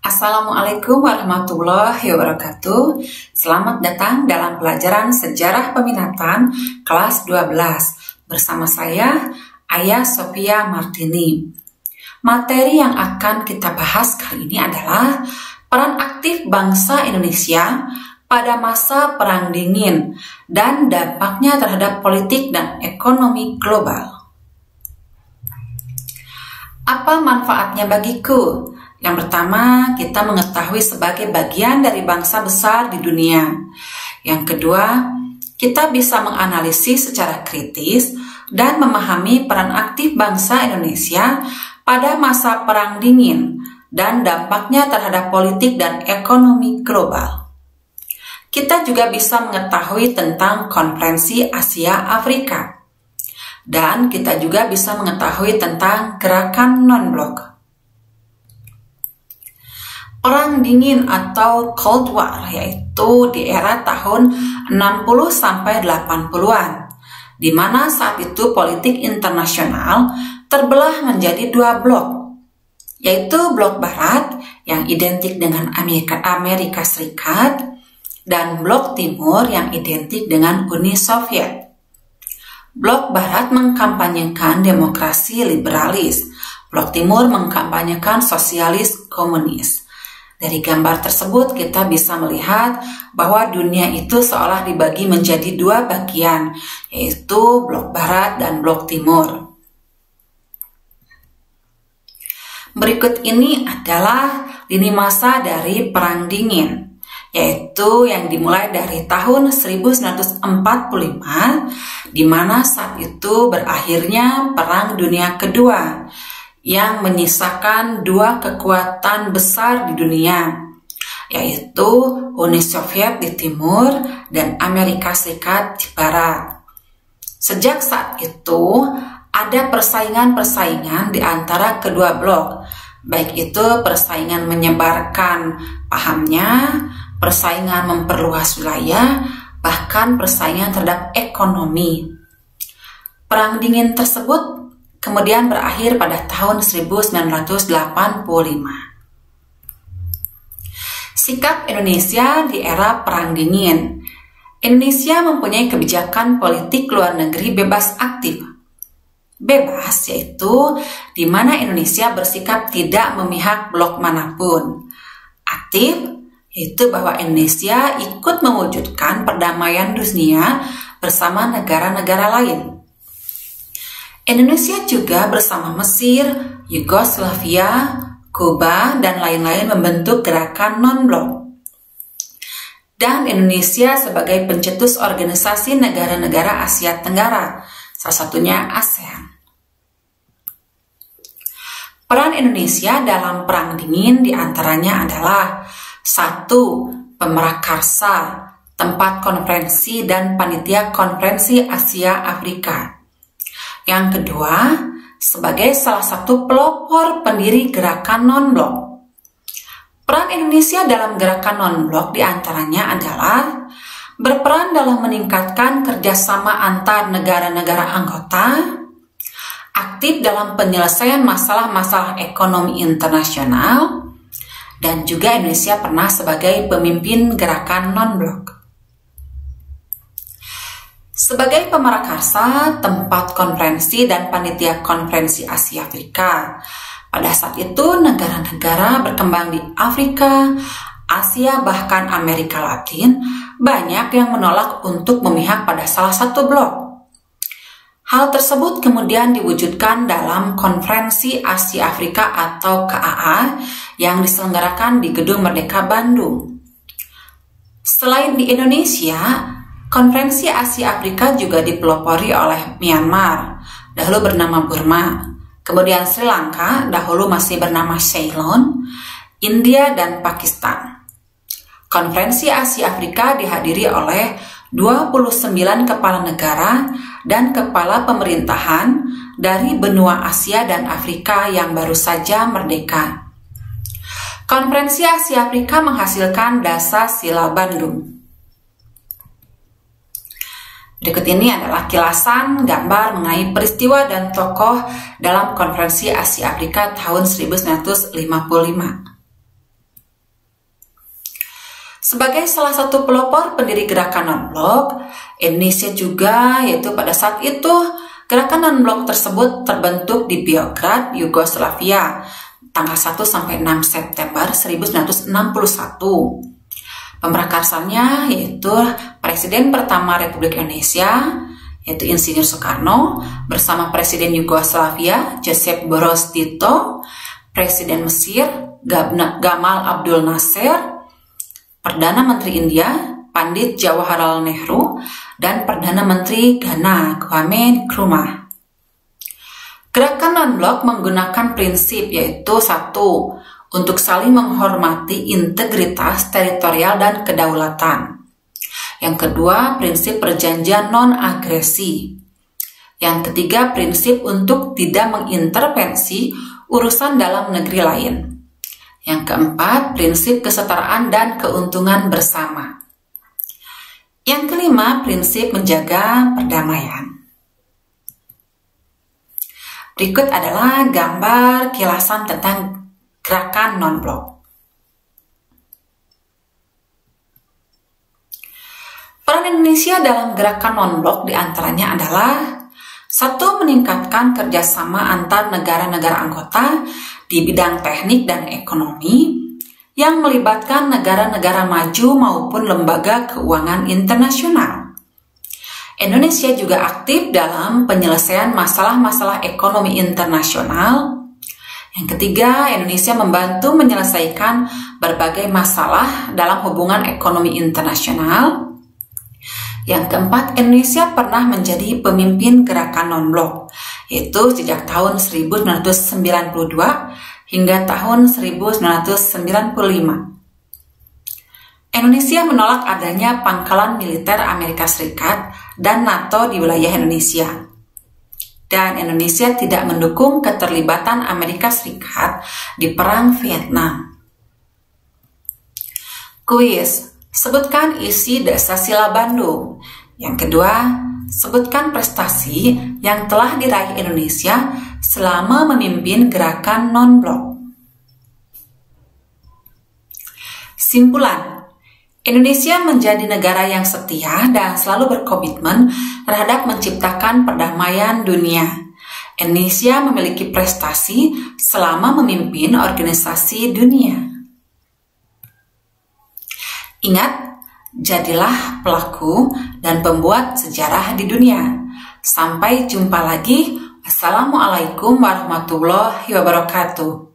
Assalamualaikum warahmatullahi wabarakatuh. Selamat datang dalam pelajaran Sejarah Peminatan kelas 12 bersama saya, Ayah Sophia Martini. Materi yang akan kita bahas kali ini adalah peran aktif bangsa Indonesia pada masa Perang Dingin dan dampaknya terhadap politik dan ekonomi global. Apa manfaatnya bagiku? Yang pertama, kita mengetahui sebagai bagian dari bangsa besar di dunia. Yang kedua, kita bisa menganalisis secara kritis dan memahami peran aktif bangsa Indonesia pada masa Perang Dingin dan dampaknya terhadap politik dan ekonomi global. Kita juga bisa mengetahui tentang Konferensi Asia Afrika. Dan kita juga bisa mengetahui tentang gerakan non-blok. Perang Dingin atau Cold War yaitu di era tahun 60 sampai 80-an, di mana saat itu politik internasional terbelah menjadi dua blok, yaitu blok barat yang identik dengan Amerika Serikat dan blok timur yang identik dengan Uni Soviet. Blok barat mengkampanyekan demokrasi liberalis, blok timur mengkampanyekan sosialis komunis. Dari gambar tersebut kita bisa melihat bahwa dunia itu seolah dibagi menjadi dua bagian, yaitu blok barat dan blok timur. Berikut ini adalah lini masa dari Perang Dingin, yaitu yang dimulai dari tahun 1945, di mana saat itu berakhirnya Perang Dunia Kedua, yang menyisakan dua kekuatan besar di dunia, yaitu Uni Soviet di timur dan Amerika Serikat di barat. Sejak saat itu, ada persaingan-persaingan di antara kedua blok, baik itu persaingan menyebarkan pahamnya, persaingan memperluas wilayah, bahkan persaingan terhadap ekonomi. Perang Dingin tersebut kemudian berakhir pada tahun 1985. Sikap Indonesia di era Perang Dingin. Indonesia mempunyai kebijakan politik luar negeri bebas aktif. Bebas yaitu di mana Indonesia bersikap tidak memihak blok manapun. Aktif yaitu bahwa Indonesia ikut mewujudkan perdamaian dunia bersama negara-negara lain. Indonesia juga bersama Mesir, Yugoslavia, Kuba, dan lain-lain membentuk gerakan non-blok. Dan Indonesia sebagai pencetus organisasi negara-negara Asia Tenggara, salah satunya ASEAN. Peran Indonesia dalam Perang Dingin diantaranya adalah 1. Pemerakarsa, tempat konferensi dan panitia Konferensi Asia Afrika. Yang kedua, sebagai salah satu pelopor pendiri gerakan non-blok. Peran Indonesia dalam gerakan non-blok diantaranya adalah berperan dalam meningkatkan kerjasama antar negara-negara anggota, aktif dalam penyelesaian masalah-masalah ekonomi internasional, dan juga Indonesia pernah sebagai pemimpin gerakan non-blok. Sebagai pemerakarsa, tempat konferensi dan panitia Konferensi Asia Afrika. Pada saat itu, negara-negara berkembang di Afrika, Asia, bahkan Amerika Latin, banyak yang menolak untuk memihak pada salah satu blok. Hal tersebut kemudian diwujudkan dalam Konferensi Asia Afrika atau KAA yang diselenggarakan di Gedung Merdeka Bandung. Selain di Indonesia, Konferensi Asia Afrika juga dipelopori oleh Myanmar, dahulu bernama Burma, kemudian Sri Lanka, dahulu masih bernama Ceylon, India, dan Pakistan. Konferensi Asia Afrika dihadiri oleh 29 kepala negara dan kepala pemerintahan dari benua Asia dan Afrika yang baru saja merdeka. Konferensi Asia Afrika menghasilkan Dasar Sila Bandung. Berikut ini adalah kilasan gambar mengenai peristiwa dan tokoh dalam Konferensi Asia Afrika tahun 1955. Sebagai salah satu pelopor pendiri gerakan non-blok, Indonesia juga, yaitu pada saat itu gerakan non-blok tersebut terbentuk di Beograd, Yugoslavia, tanggal 1 sampai 6 September 1961. Pemrakarsanya yaitu Presiden pertama Republik Indonesia, yaitu Insinyur Soekarno, bersama Presiden Yugoslavia, Josip Broz Tito, Presiden Mesir, Gamal Abdul Nasser, Perdana Menteri India, Pandit Jawaharlal Nehru, dan Perdana Menteri Ghana, Kwame Nkrumah. Gerakan non-blok menggunakan prinsip yaitu 1. Untuk saling menghormati integritas teritorial dan kedaulatan. Yang kedua, prinsip perjanjian non-agresi. Yang ketiga, prinsip untuk tidak mengintervensi urusan dalam negeri lain. Yang keempat, prinsip kesetaraan dan keuntungan bersama. Yang kelima, prinsip menjaga perdamaian. Berikut adalah gambar kilasan tentang gerakan non-blok. Peran Indonesia dalam gerakan non-blok diantaranya adalah 1. Meningkatkan kerjasama antar negara-negara anggota di bidang teknik dan ekonomi yang melibatkan negara-negara maju maupun lembaga keuangan internasional. Indonesia juga aktif dalam penyelesaian masalah-masalah ekonomi internasional. Yang ketiga, Indonesia membantu menyelesaikan berbagai masalah dalam hubungan ekonomi internasional. Yang keempat, Indonesia pernah menjadi pemimpin gerakan non-blok, yaitu sejak tahun 1992 hingga tahun 1995. Indonesia menolak adanya pangkalan militer Amerika Serikat dan NATO di wilayah Indonesia. Dan Indonesia tidak mendukung keterlibatan Amerika Serikat di Perang Vietnam. Kuis. Sebutkan isi Dasar-Sila Bandung. Yang kedua, sebutkan prestasi yang telah diraih Indonesia selama memimpin gerakan non-blok. Simpulan, Indonesia menjadi negara yang setia dan selalu berkomitmen terhadap menciptakan perdamaian dunia. Indonesia memiliki prestasi selama memimpin organisasi dunia. Ingat, jadilah pelaku dan pembuat sejarah di dunia. Sampai jumpa lagi. Assalamualaikum warahmatullahi wabarakatuh.